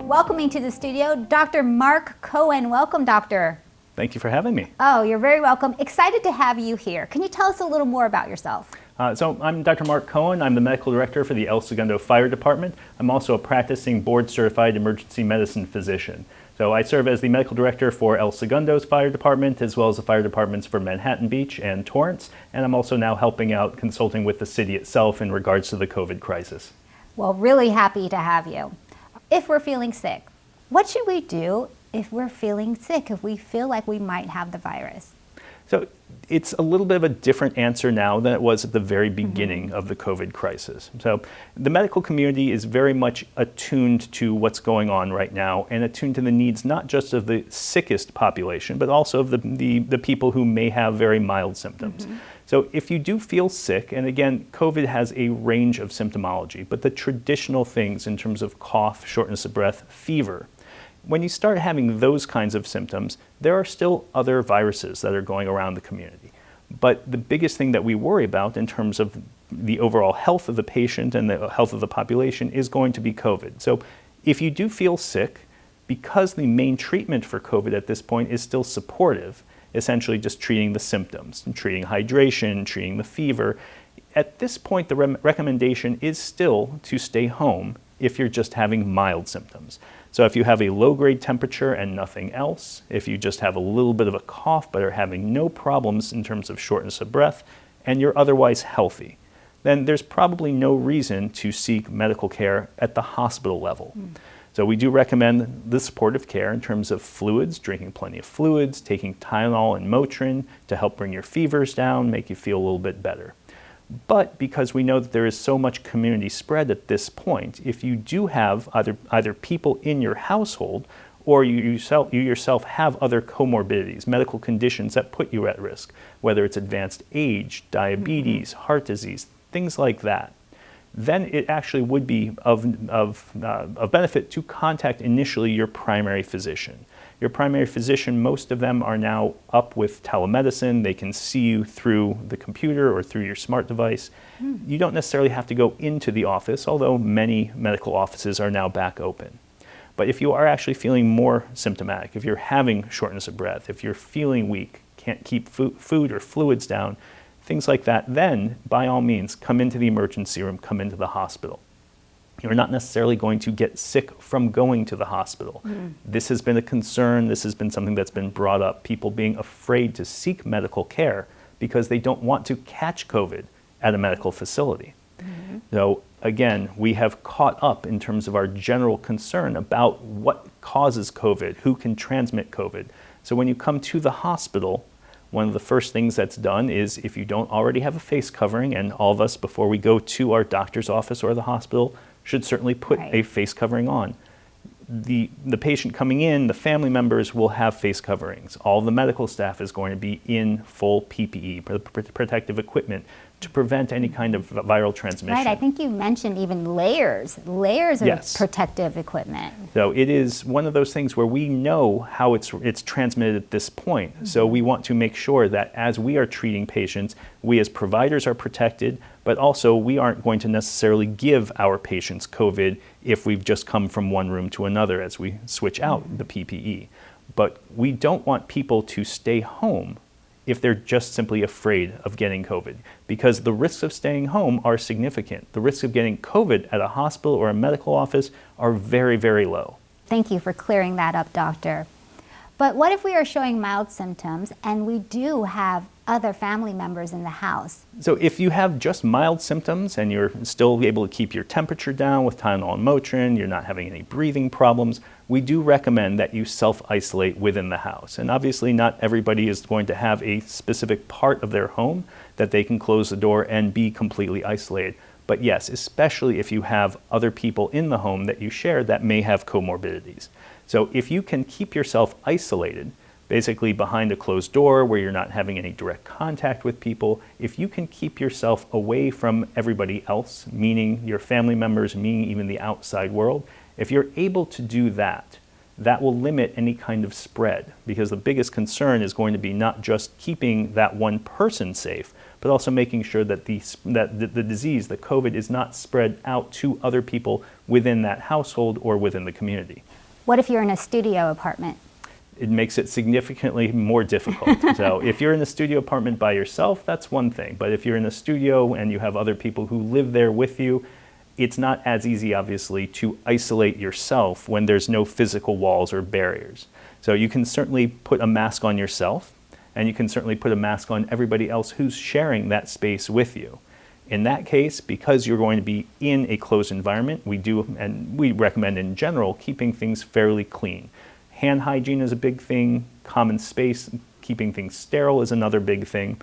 welcoming to the studio Dr. Marc Cohen. Welcome, doctor. Thank you for having me. Oh, you're very welcome. Excited to have you here. Can you tell us a little more about yourself? So I'm Dr. Marc Cohen. I'm the medical director for the El Segundo Fire Department. I'm also a practicing board-certified emergency medicine physician. So I serve as the medical director for El Segundo's fire department, as well as the fire departments for Manhattan Beach and Torrance. And I'm also now helping out consulting with the city itself in regards to the COVID crisis. Well, really happy to have you. If we're feeling sick, what should we do if we're feeling sick, if we feel like we might have the virus? So it's a little bit of a different answer now than it was at the very beginning of the COVID crisis. So the medical community is very much attuned to what's going on right now and attuned to the needs not just of the sickest population, but also of the people who may have very mild symptoms. So if you do feel sick, and again, COVID has a range of symptomology, but the traditional things in terms of cough, shortness of breath, fever, when you start having those kinds of symptoms, there are still other viruses that are going around the community. But the biggest thing that we worry about in terms of the overall health of the patient and the health of the population is going to be COVID. So if you do feel sick, because the main treatment for COVID at this point is still supportive, essentially just treating the symptoms, treating hydration, treating the fever, at this point the recommendation is still to stay home if you're just having mild symptoms. So if you have a low-grade temperature and nothing else, if you just have a little bit of a cough but are having no problems in terms of shortness of breath, and you're otherwise healthy, then there's probably no reason to seek medical care at the hospital level. So we do recommend the supportive care in terms of fluids, drinking plenty of fluids, taking Tylenol and Motrin to help bring your fevers down, make you feel a little bit better. But because we know that there is so much community spread at this point, if you do have either people in your household or you yourself have other comorbidities, medical conditions that put you at risk, whether it's advanced age, diabetes, heart disease, things like that, then it actually would be of benefit to contact initially your primary physician. Your primary physician, most of them are now up with telemedicine. They can see you through the computer or through your smart device. You don't necessarily have to go into the office, although many medical offices are now back open. But if you are actually feeling more symptomatic, if you're having shortness of breath, if you're feeling weak, can't keep food or fluids down, things like that, then by all means, come into the emergency room, come into the hospital. You're not necessarily going to get sick from going to the hospital. This has been a concern. This has been something that's been brought up, people being afraid to seek medical care because they don't want to catch COVID at a medical facility. So again, we have caught up in terms of our general concern about what causes COVID, who can transmit COVID. So when you come to the hospital, one of the first things that's done is if you don't already have a face covering, and all of us before we go to our doctor's office or the hospital should certainly put a face covering on. The patient coming in, the family members will have face coverings. All the medical staff is going to be in full PPE, protective equipment, to prevent any kind of viral transmission. Right, I think you mentioned even layers of protective equipment. So it is one of those things where we know how it's transmitted at this point. So we want to make sure that as we are treating patients, we as providers are protected, but also we aren't going to necessarily give our patients COVID if we've just come from one room to another as we switch out the PPE. But we don't want people to stay home if they're just simply afraid of getting COVID, because the risks of staying home are significant. The risks of getting COVID at a hospital or a medical office are very, very low. Thank you for clearing that up, doctor. But what if we are showing mild symptoms and we do have other family members in the house? So if you have just mild symptoms and you're still able to keep your temperature down with Tylenol and Motrin, you're not having any breathing problems, we do recommend that you self-isolate within the house. And obviously not everybody is going to have a specific part of their home that they can close the door and be completely isolated. But yes, especially if you have other people in the home that you share that may have comorbidities. So if you can keep yourself isolated, basically behind a closed door where you're not having any direct contact with people, if you can keep yourself away from everybody else, meaning your family members, meaning even the outside world, if you're able to do that, that will limit any kind of spread, because the biggest concern is going to be not just keeping that one person safe, but also making sure that the disease, the COVID, is not spread out to other people within that household or within the community. What if you're in a studio apartment? It makes it significantly more difficult. So if you're in a studio apartment by yourself, that's one thing. But if you're in a studio and you have other people who live there with you, it's not as easy, obviously, to isolate yourself when there's no physical walls or barriers. So you can certainly put a mask on yourself, and you can certainly put a mask on everybody else who's sharing that space with you. In that case, because you're going to be in a closed environment, we recommend in general keeping things fairly clean. Hand hygiene is a big thing. Common space, keeping things sterile is another big thing.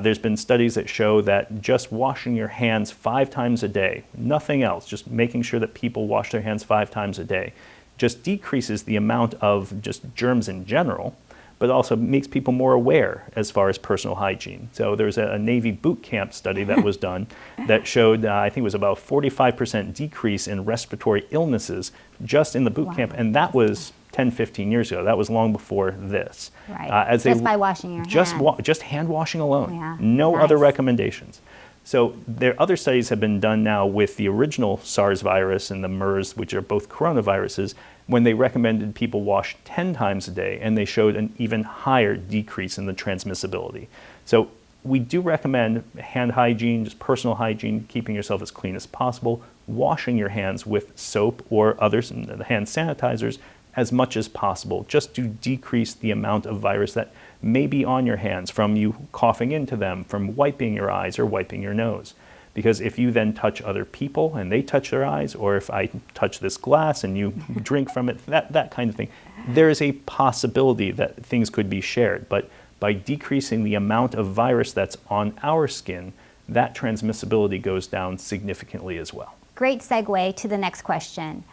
There's been studies that show that just washing your hands 5 times a day, nothing else, just making sure that people wash their hands 5 times a day, just decreases the amount of just germs in general, but also makes people more aware as far as personal hygiene. So there's a Navy boot camp study that was done that showed, I think it was about 45% decrease in respiratory illnesses just in the boot camp, and that was 10, 15 years ago. That was long before this. Right. Just by washing your hands. Just hand washing alone. Yeah. No Nice. other recommendations. So there other studies have been done now with the original SARS virus and the MERS, which are both coronaviruses, when they recommended people wash 10 times a day, and they showed an even higher decrease in the transmissibility. So we do recommend hand hygiene, just personal hygiene, keeping yourself as clean as possible, washing your hands with soap or other hand sanitizers as much as possible, just to decrease the amount of virus that may be on your hands from you coughing into them, from wiping your eyes or wiping your nose. Because if you then touch other people and they touch their eyes, or if I touch this glass and you drink from it, that kind of thing, there is a possibility that things could be shared. But by decreasing the amount of virus that's on our skin, that transmissibility goes down significantly as well. Great segue to the next question.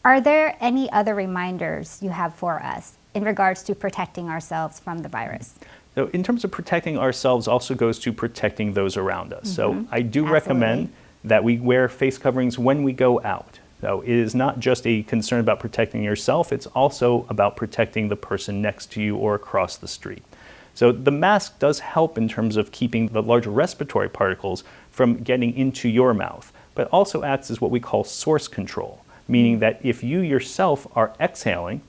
Are there any other reminders you have for us in regards to protecting ourselves from the virus? So in terms of protecting ourselves also goes to protecting those around us. So I do recommend that we wear face coverings when we go out. So it is not just a concern about protecting yourself, it's also about protecting the person next to you or across the street. So the mask does help in terms of keeping the larger respiratory particles from getting into your mouth, but also acts as what we call source control, meaning that if you yourself are exhaling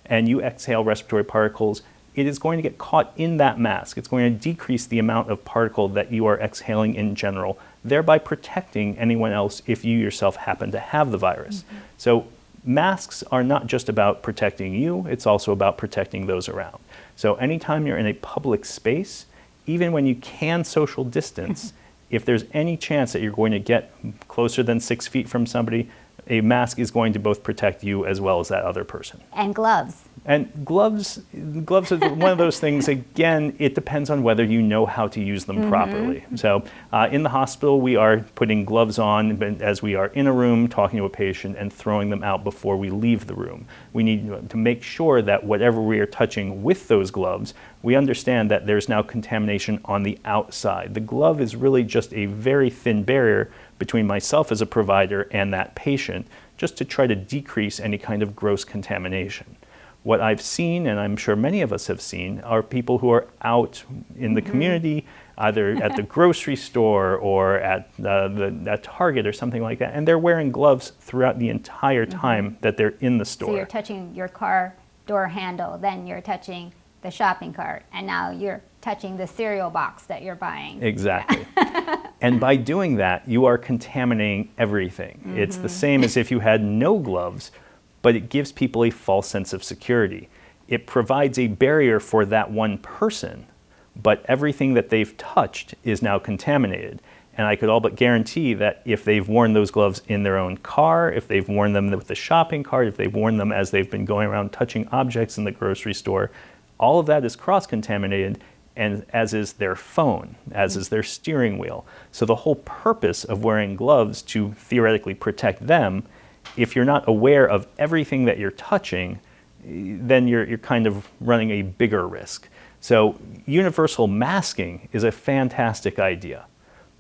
and you exhale respiratory particles, it is going to get caught in that mask. It's going to decrease the amount of particle that you are exhaling in general, thereby protecting anyone else if you yourself happen to have the virus. So masks are not just about protecting you, it's also about protecting those around. So anytime you're in a public space, even when you can social distance, if there's any chance that you're going to get closer than 6 feet from somebody, a mask is going to both protect you as well as that other person. And gloves. And gloves are one of those things, again, it depends on whether you know how to use them properly. So in the hospital, we are putting gloves on as we are in a room talking to a patient and throwing them out before we leave the room. We need to make sure that whatever we are touching with those gloves, we understand that there's now contamination on the outside. The glove is really just a very thin barrier between myself as a provider and that patient, just to try to decrease any kind of gross contamination. What I've seen, and I'm sure many of us have seen, are people who are out in the community, either at the grocery store or at Target or something like that, and they're wearing gloves throughout the entire time that they're in the store. So you're touching your car door handle, then you're touching the shopping cart, and now you're touching the cereal box that you're buying. Exactly. And by doing that, you are contaminating everything. It's the same as if you had no gloves, but it gives people a false sense of security. It provides a barrier for that one person, but everything that they've touched is now contaminated. And I could all but guarantee that if they've worn those gloves in their own car, if they've worn them with the shopping cart, if they've worn them as they've been going around touching objects in the grocery store, all of that is cross-contaminated, and as is their phone, as is their steering wheel. So the whole purpose of wearing gloves to theoretically protect them, if you're not aware of everything that you're touching, then you're kind of running a bigger risk. So universal masking is a fantastic idea,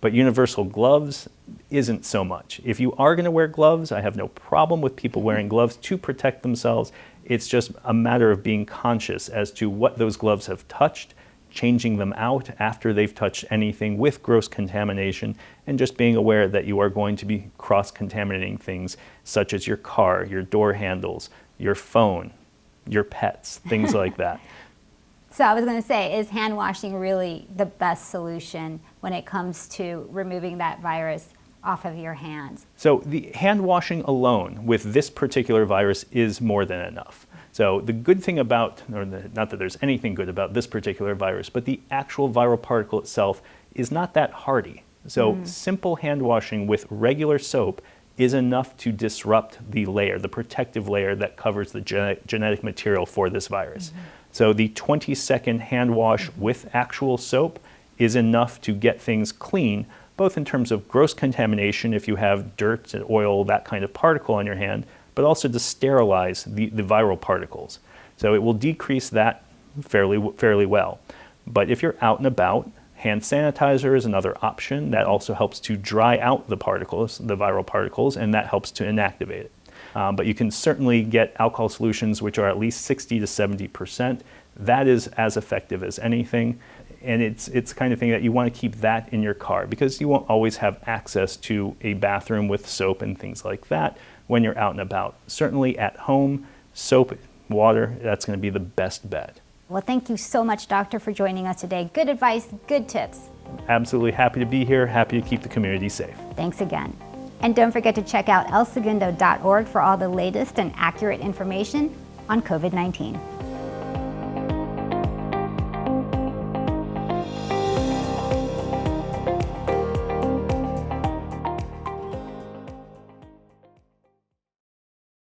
but universal gloves isn't so much. If you are going to wear gloves, I have no problem with people wearing gloves to protect themselves. It's just a matter of being conscious as to what those gloves have touched, changing them out after they've touched anything with gross contamination, and just being aware that you are going to be cross-contaminating things such as your car, your door handles, your phone, your pets, things like that. So I was going to say, is hand washing really the best solution when it comes to removing that virus off of your hands? So the hand washing alone with this particular virus is more than enough. So the good thing about, not that there's anything good about this particular virus, but the actual viral particle itself is not that hardy. So simple hand washing with regular soap is enough to disrupt the layer, the protective layer that covers the genetic material for this virus. So the 20-second hand wash with actual soap is enough to get things clean, both in terms of gross contamination if you have dirt, oil, that kind of particle on your hand, but also to sterilize the viral particles. So it will decrease that fairly well. But if you're out and about, hand sanitizer is another option that also helps to dry out the particles, the viral particles, and that helps to inactivate it. But you can certainly get alcohol solutions which are at least 60 to 70%. That is as effective as anything. And it's the kind of thing that you want to keep that in your car because you won't always have access to a bathroom with soap and things like that when you're out and about. Certainly at home, soap, water, that's going to be the best bet. Well, thank you so much, Doctor, for joining us today. Good advice, good tips. Absolutely happy to be here, happy to keep the community safe. Thanks again. And don't forget to check out elsegundo.org for all the latest and accurate information on COVID-19.